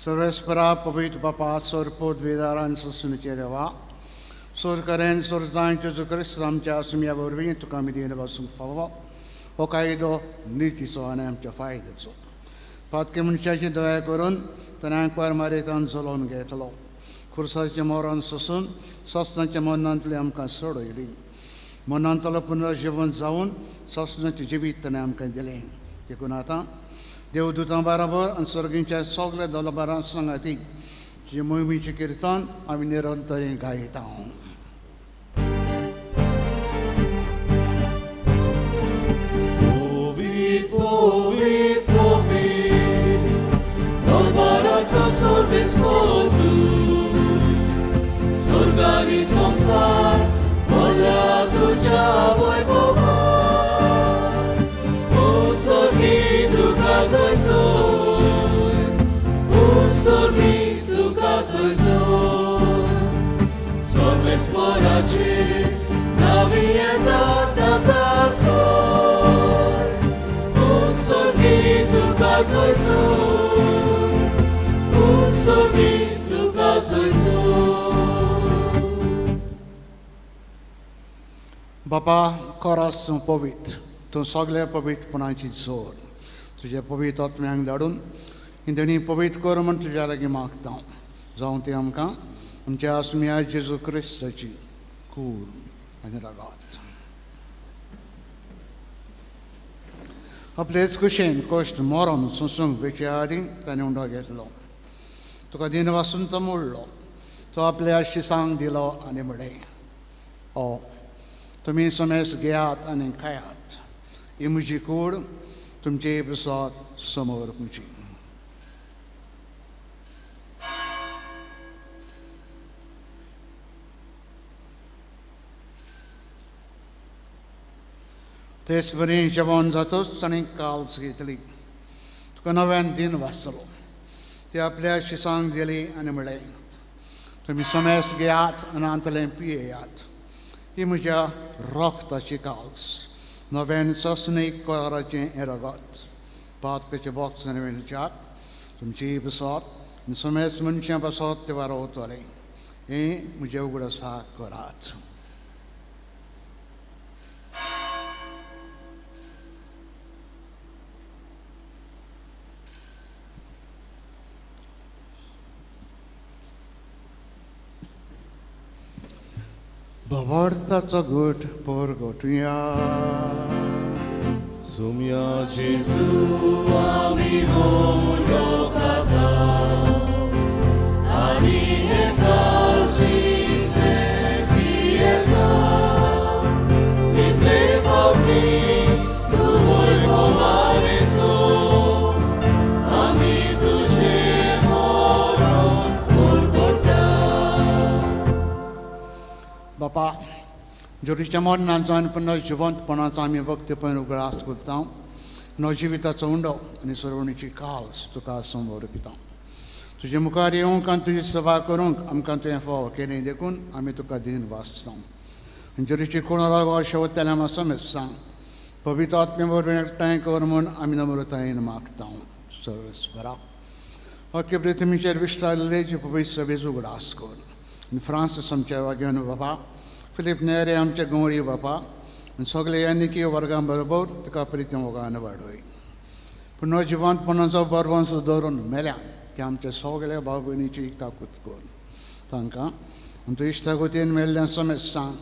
सर्वेस्परा पवित्र बापा, सोरपोत बेदारान ससुनीचे देवा, सोर करेन सोरतांय जेजू क्रिस्त आमच्या सुमया वरवीं तुका आमी दिन वासूंक फावो. हो कायदो नितीचो आनी आमच्या फायद्याचो. पातके मनशाची दया करून ताणें परमारितान जलोवन घेतलो. खुर्साचें मोरण सोसून ससनाच्या मनांतली आमकां सोडयली. मनांतलो पुनर्जीवन जावन ससनाचें जिवीत ताणें आमकां दिलें. देखून आतां देवदूतां बरोबर आनी सर्गींच्या सगल्या दलबारां सांगातीक जी मोहिमेचें किर्तन आमी निरंतरी गायता. Sorgani संसार बोला तुझ्या वैभवात. उसर्गी तुका सोयसोय, उसर्गी तुका सोयसोय. सर्वेस्पराचे नावी येता ताका सोय. उसर्गी तुका सोयसोय, उसर्गी तुका सोयसोय. बापा, कोरास पवित्र, तूं सगल्या पवित्रपणाची जोर तुज्या पवित्र आत्म्यांक धाडून ही देणी पवित्र कर म्हूण तुज्या लागीं मागता. जावं ती आमकां आमच्या आस्मिया जेजू क्रिस्ताची कूड आनी रगात. आपलेच कुशेन कश्ट मरण सोसूंक बेचे आदीं ताणें उंडो घेतलो. तुका दिन वासून तो मोडलो. तो आपल्या शिसांक दिलो आनी म्हळें, ओ तुमी समेस घेयात आनी खायात. ही म्हजी कूड तुमचे पिसात समोर पुंची. तेच बरें जेवण जातच ताणें काल्स घेतली. तुका नव्यान दिन वाचलो. ती आपल्या शिसांक दिली आनी म्हळें, तुमी समेस घेयात आनी आंतलें पियेयात. ही म्हज्या रोगताची काल्स, नव्यान ससनीक कोराचें हें रगत. पातकाचे बॉक्स नव्यानच्यात तुमची बसत समेस मनशां बसत ते वारवतलें. हें म्हजें उगडसाक करात. Bawartaco gut porgotuja. Sumia Jesu ami homologata. Ani ekalsi te pieta. Title pauri tu moi pomare so. Ami tuje moron porgota. बापा, जोरीच्या मरणाचो आनी पुनर्जिवंतपणाचो आमी भक्तीपण उगडास करता. नवजिविताचो उंडो आनी सरवणीची काल्स तुका समोर पिता. तुजे मुखार येवंक आनी तुजी सेवा करूंक आमकां तुवें फावो केलें देखून आमी तुका दिन वाचता. जोरीची कोणाला शेवत्याल्या मातसो सांग. पवित्र आत्मे बरोबर एकठांय कर म्हूण आमी नम्रतायेन मागता. सर्वेस्परा, अख्खे पृथ्वीचेर विस्तारलेले जी पवित्र सभेच उगडास कर. आनी फ्रांसीस आमच्या वागेवन बाबा, फिलीप नेरे आमचे गवळी बापा आनी सगळे यानिकी वर्गां बरोबर तुका प्रिती मोगान वाडय. पुनर्जिवंतपणाचो बरवंस धरून मेल्या ते आमचे सगळे भाव भयणीची काकूत कर. तांकां आमचो इश्टागतीन मेल्ल्या समेस्तांक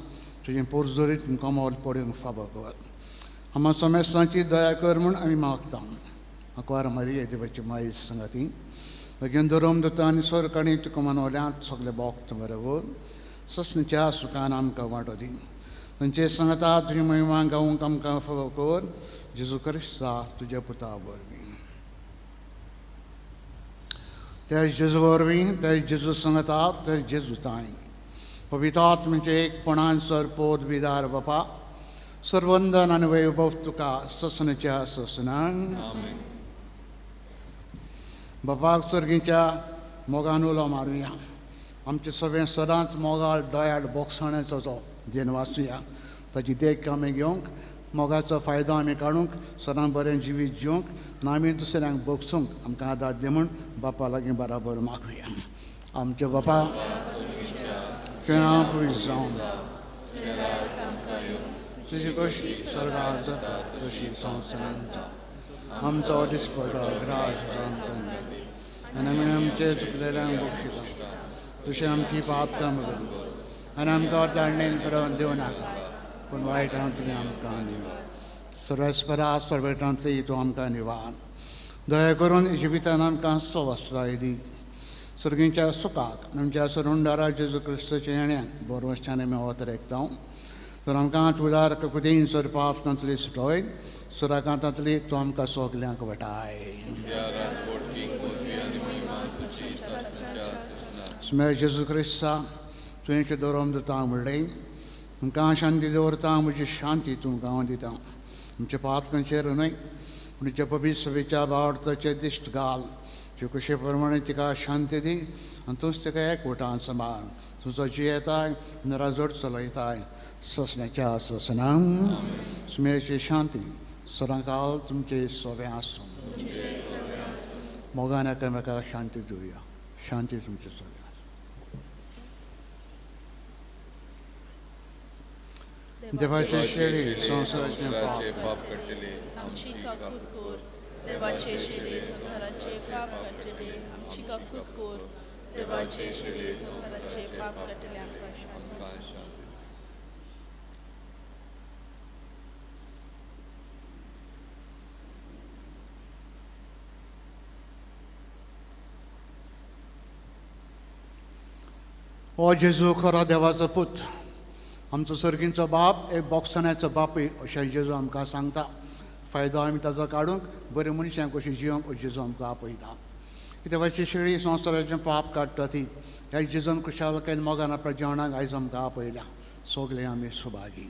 तुजें पुरजोरीत कमोल पडूंक फावो कर. आमा समेस्तांची दया कर म्हूण आमी मागता. Akwar Maria devaची माई संगती Again dorom dutani sor kani tu kumanoliat sogle bok tamaravod sasnicha sukanam ka watodi Tanche sangata tuji महिमा गाऊं कम का फवकोर जिसु करिस्ता तुझे पुता बोलवी तेज जिसु बोलवी तेज जिसु संगता तेज जिसु ताई पवितात में एक पुणान सर पोद विदार बपा सर्वंदन अनवय बहुतुका ससनचा ससनांग बापाक सर्गीच्या मोगानुलो मारुया आमचे सगळे सदांच मोगाल दोयाड बोगसण्याचो जो देन वाचुया ताची देख आमी घेवंक मोगाचो फायदो आमी काडूंक सदां बरें जिवीत जिवंक आनी आमी दुसऱ्यांक बोगसूंक आमकां आदार दे म्हूण बापा लागीं बराबर मागुया आमचे बापा तुवें पळय जावन तुजी कशी स्वर्गांत जाता तशी संवसारांत जाता आमचो दिसपडो ग्रास आनी आमी आमचे चुकलेल्यांक बक्षिता तशें आमची पाप कामगन आनी आमकां धाडणेन पडोवन दिवं नाका पूण वायटांतली आमकां निवार सर्वेस्परा सर्वेटांतली तूं आमकां निवार दया करून जिवितान आमकां स्वस्थाय दी सर्गीच्या सुखाक आमच्या सरुंडारा जेजू क्रिस्ताच्या येण्यान बोरवश्यान आमी वतर एकतां तर आमकां उदार कुदीन सर पापांतली सुटोय सुराकांतांतली तूं आमकां सगल्यांक वटाय स्मेर जेजू क्रिस्ता तुवें दवरोम दिता म्हणलें आमकां शांती दवरता म्हजी शांती तुमकां दिता आमच्या पातकांचेर न्हय पूण तुज्या पवित्र सवेच्या बावडताचे दिश्ट घाल तुजे कुशे प्रमाणे तिका शांती दी आनी तूंच तिका एकवटान सांबाळ तुजो जी येताय नराजोड चलयताय ससण्याच्या ससनांग स्मेरची शांती सदांकाल तुमचे सोबे आसूं मोगान एकामेकाक शांती दिवया शांती तुमचे सोबे देवाचे शेळी संसाराचे पाप कटले आमची काकूत कोर देवाचे शेळी संसाराचे पाप कटले आमची काकूत कोर देवाचे शेळी संसाराचे पाप कटले आमकां शांती ओ जेजू खरो देवाचो पूत आमचो सर्गींचो बाप एक बोगसण्याचो बापूय अशें जेजू आमकां सांगता फायदो आमी ताजो काडूंक बरें मनशांक कशें जिवंक जेजू आमकां आपयता देवाची शेळी संवसाराचें पाप काडटा ती ह्या जेजून कुशालकायेन मोगान आपल्या जेवणाक आयज आमकां आपयल्या सगळे आमी सुभागी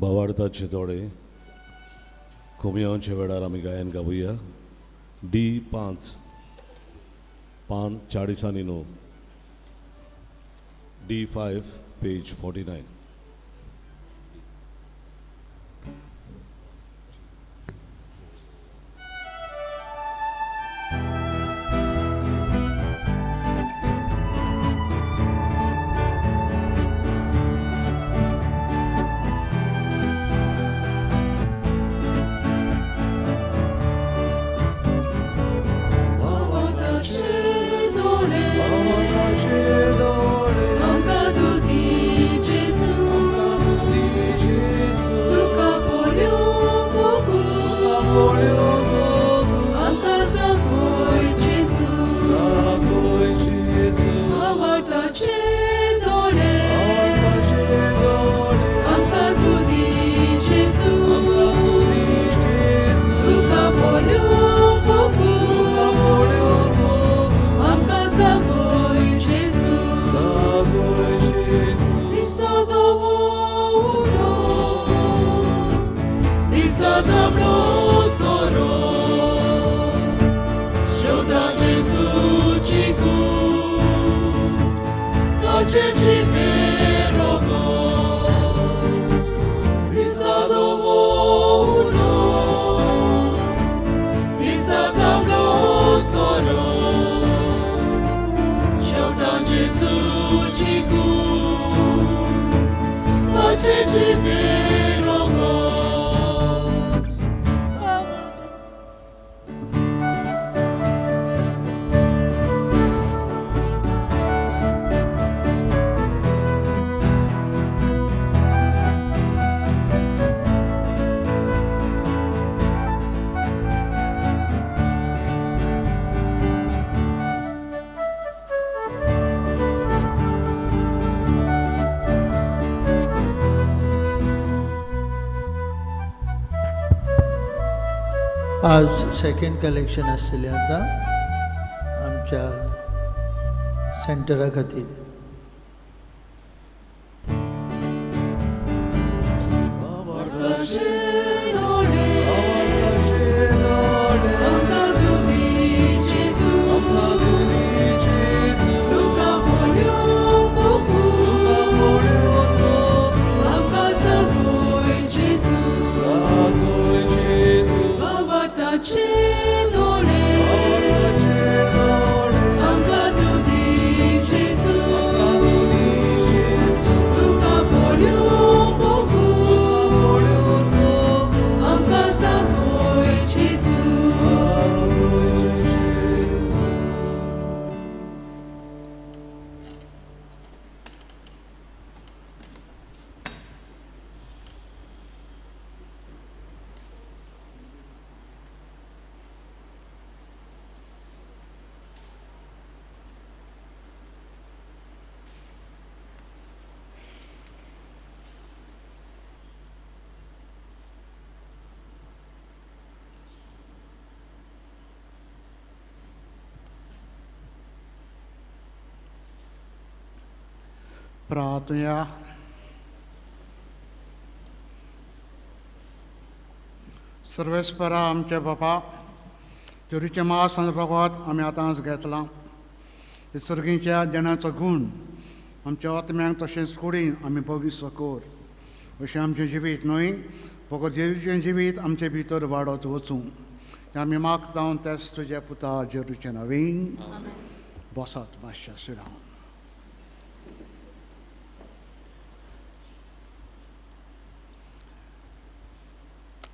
भावार्थाचे थोडे खोमयांच्या वेळार आमी गायन गावुया. D5 40 no. D5 page 49. आज सेकंड कलेक्शन आसतलें आतां आमच्या सेंटरा खातीर. प्रार्थना. सर्वेस्परा आमचे बापा, चोरीचे मास संदर्भात आमी आतांच घेतला. हे सर्गीच्या जनाचो गूण आमच्या आत्म्यांक तशेंच कुडीन आमी भोगी सकोर. अशें आमचें जिवीत न्हय, फकत जेजूचें जिवीत आमचे भितर वाडत वचूं. तें आमी मागता तेच तुज्या पुता जेजूचे नवीन. बसात मातशें सिडावन.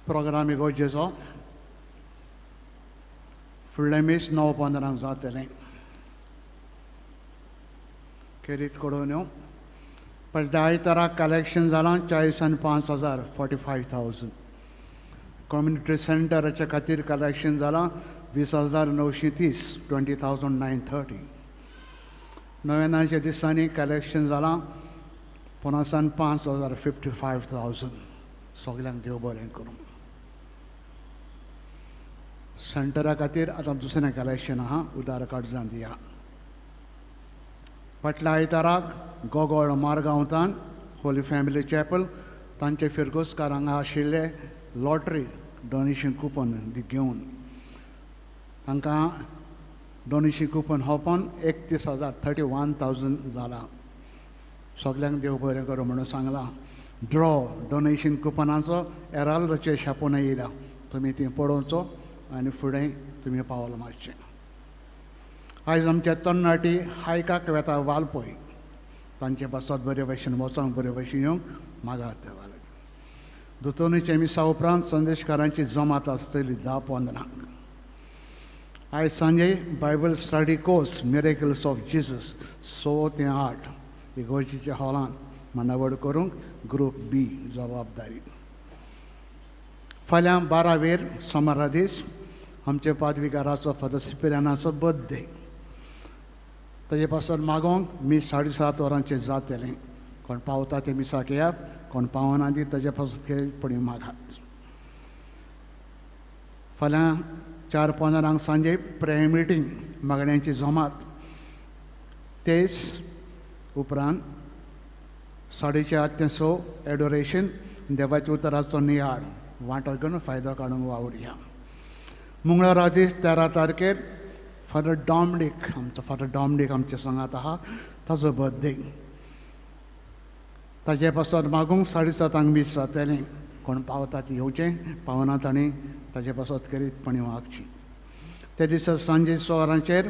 प्रोग्राम इगोजेचो फुडले मीस 9:15 जातलें. खेरीत कळोवन येवं. पयल्या आयतारा कलेक्शन जालां 40 आनी 5,000 45,000. कम्युनिटी सेंटराच्या खातीर कलेक्शन जालां 20,930 20,930. नव्यानाच्या दिसांनी कलेक्शन जालां 50 आनी 5,000 55,000. सगल्यांक देव बरें करूं. सेंटरा खातीर आतां दुसरें कलेक्शन आहा, उदार काडजान दिया. फाटल्या आयताराक गोगोळ मारगांवतान होली फॅमिली चॅपल तांचे फिरगोसकार हांगा आशिल्ले लॉटरी डोनेशन कुपन घेवन तांकां डोनेशन कुपन होपोन 31,000 जालां. सगल्यांक देव बरें करूं म्हणून सांगलां. ड्रॉ डोनेशन कुपनाचो एराल्डाचेर छापून येयला. तुमी ती पळोवचो आनी फुडें तुमी पावल मारचें. आयज आमचे तरणाटी हायकाक वेता वालपय. तांचे पासत बरे भशेन वचोंक बरे भशेन येवंक मागात देवाले. दोतोनीचे मिसा उपरांत संदेशकारांची जमात आसतली 10-15. आयज सांजे Bible study course miracles of Jesus 6 ते 8 इगोर्जीच्या हॉलांत मांडावळ करूंक ग्रूप बी जबाबदारी. फाल्यां 12 वेर सोमारा दीस आमचे पादविकाराचो फादर सिपिरानाचो बर्थडे. ताजे पासून मागोवंक 7:30 वरांचेर जातलें. कोण पावता ते मिसाक येयात, कोण पावना ती ताजे पासून खेळपणी मागात. फाल्यां 4:15 सांजे प्रेयर मिटींग मागण्यांची जमात. तेच उपरांत 4:30 ते 6 एडोरेशन देवाच्या उतराचो नियाळ वांटो घेवन फायदो काडूंक वावुरया. मंगळारा दीस 13 तारखेर फादर डॉमडीक आमच्या संगात आहा. ताजो बर्थडे. ताजे पासून मागूंक 7:30 मीस जातलें. कोण पावता ती येवचें, पावना ताणीं ताजे पासून करीतपणी वागची. ते दिसा सांजे 6 वरांचेर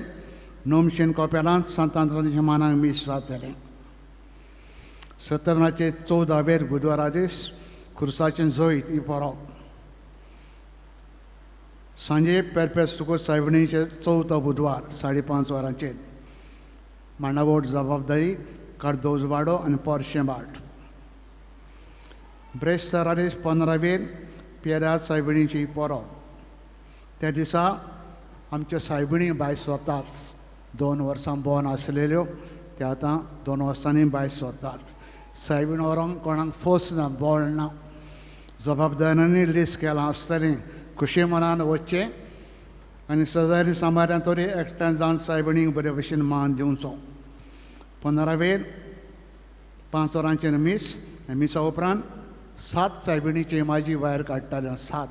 नोमशेन कोपेलांत सांतांद्राच्या मानाक मीस जातलें. सतराचे 14 वेर बुधवारा दीस खुर्साचें जोयत ही परब. सांजे पेरपेस सुको सायबणीचे 4थो बुधवार 5:30 वरांचेर मांडावळ जबाबदारी कडदोजवाडो आनी पोरशें बाट. ब्रेस्तारा दीस 15 वेर पेऱ्या सायबणीची परब. त्या दिसा आमच्यो सायबीणी भायर सरतात. 2 वर्सां बोन आसलेल्यो ते आतां 2 वर्सांनी भायर सरतात. सायबीण व्हरोंक कोणाक फोर्स ना, बोळ ना. जबाबदाऱ्यांनी लिस्ट केलां आसतलें. खुशी मनान वचचें आनी सजारी सांबाऱ्यां तरी एकठांय जावन सायबीणीक बरे भशेन मान दिवचो. 15 वेर 5 वरांचेर मीस. मिसा उपरांत 7 सायबीणीची इमाजी भायर काडटाल्यो. 7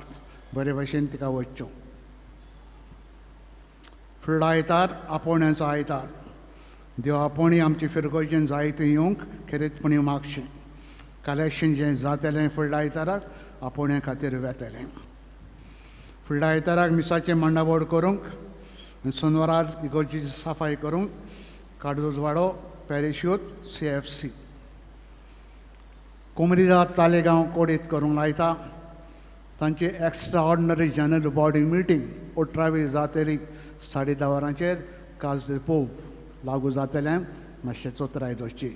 बरे भशेन तिका वचच्यो. फुडलो आयतार आपोवण्याचो आयतार. देव आपोवणी आमची फिरगोजेन जायते येवंक खेरीतपणी मागचें. कलेक्शन जें जातलें फुडल्या आयताराक आपोवण्या खातीर वेतलें. फुडल्या आयताराक मिसाचें मांडावळ करूंक आनी सोनवारार इगोर्जीची सफाई करूंक काडदोजवाडो पॅरिशूट CFC कोमरीला तालेगांव कोडीत करूंक लायता. तांची extra ordinary general body meeting 18 जातली 10:30 वरांचेर काज पोव लागू जातल्यांक मातशें चोत्राय दवरची.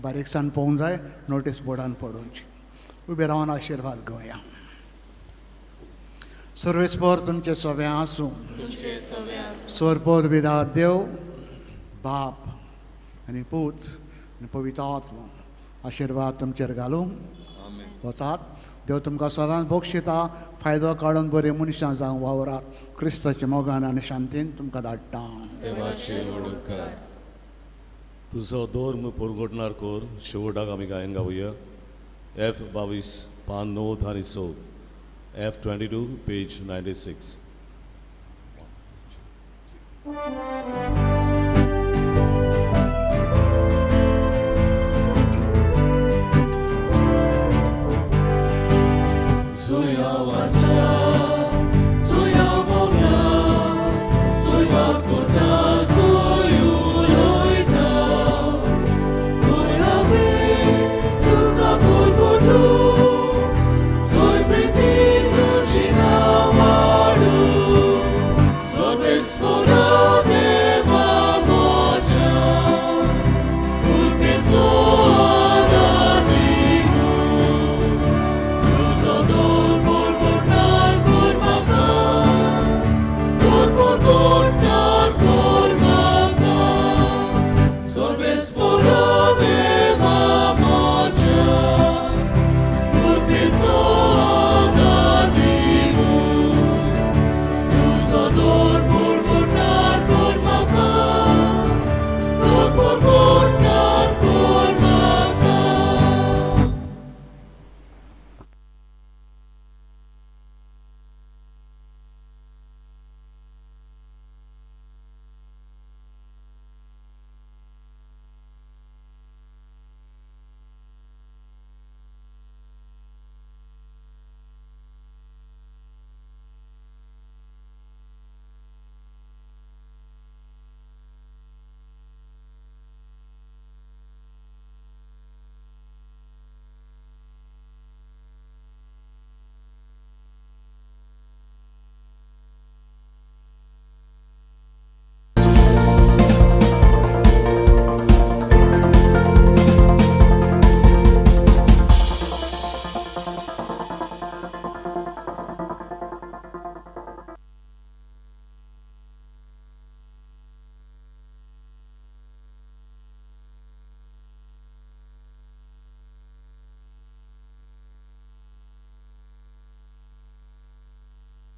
बारीकसाण पळोवंक जाय, नोटीस बोर्डान पडोवची. उबे रावन आशिर्वाद घेवया. सर्वेस्पर तुमचे सोबे आसूं. सोरपोद विधात देव बाप आनी पूत आनी पवित्र आत्मा आशिर्वाद तुमचेर घालूं वचात. देव तुमकां सदांच बक्षिता. फायदो काडून बरे मनशां जावंक वावरात. क्रिस्ताच्या मोगान आनी शांतीन तुमकां धाडटा. तुजो धर्म परगोटणार कोर शेवटाक आमी गायन गावया. F22 पान 9 आनी 6. F22 page 96.